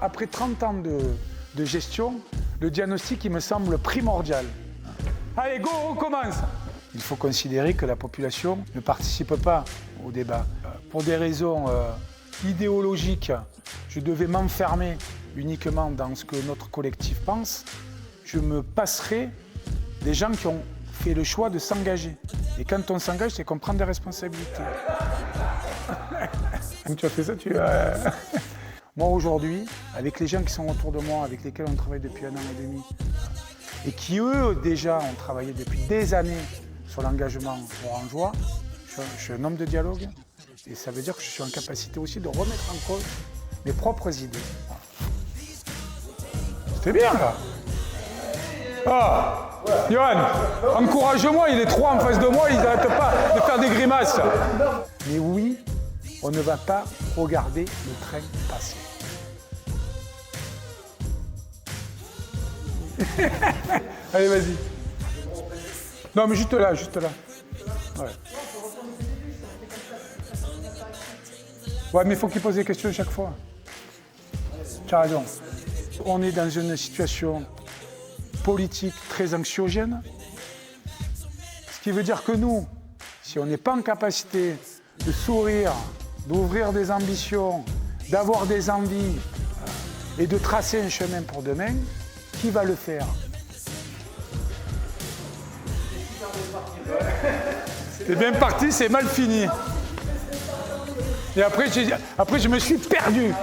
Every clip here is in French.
après 30 ans de gestion, le diagnostic il me semble primordial. Allez, go, on commence. Il faut considérer que la population ne participe pas au débat. Pour des raisons idéologiques, je devais m'enfermer uniquement dans ce que notre collectif pense. Je me passerai des gens qui ont fait le choix de s'engager. Et quand on s'engage, c'est qu'on prend des responsabilités. Où tu as fait ça, Moi, aujourd'hui, avec les gens qui sont autour de moi, avec lesquels on travaille depuis 1 an et demi, et qui, eux, déjà, ont travaillé depuis des années sur l'engagement orangeois, je suis un homme de dialogue, et ça veut dire que je suis en capacité aussi de remettre en cause mes propres idées. C'était bien, là. Ah, Johan, encourage-moi, il est trop en face de moi, il n'arrête pas de faire des grimaces. Mais oui, on ne va pas regarder le train passer. Allez, vas-y. Non, mais juste là, juste là. Ouais. Ouais, mais il faut qu'il pose des questions chaque fois. Tu as raison. On est dans une situation politique très anxiogène. Ce qui veut dire que nous, si on n'est pas en capacité de sourire, d'ouvrir des ambitions, d'avoir des envies et de tracer un chemin pour demain, qui va le faire? C'est bien parti, c'est mal fini. Et après, je me suis perdu.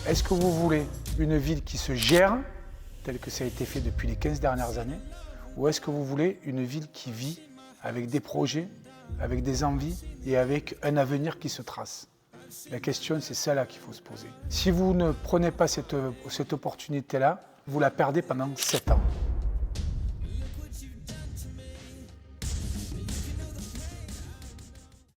Est-ce que vous voulez une ville qui se gère, telle que ça a été fait depuis les 15 dernières années, ou est-ce que vous voulez une ville qui vit avec des projets, avec des envies et avec un avenir qui se trace? La question, c'est celle-là qu'il faut se poser. Si vous ne prenez pas cette opportunité-là, vous la perdez pendant 7 ans.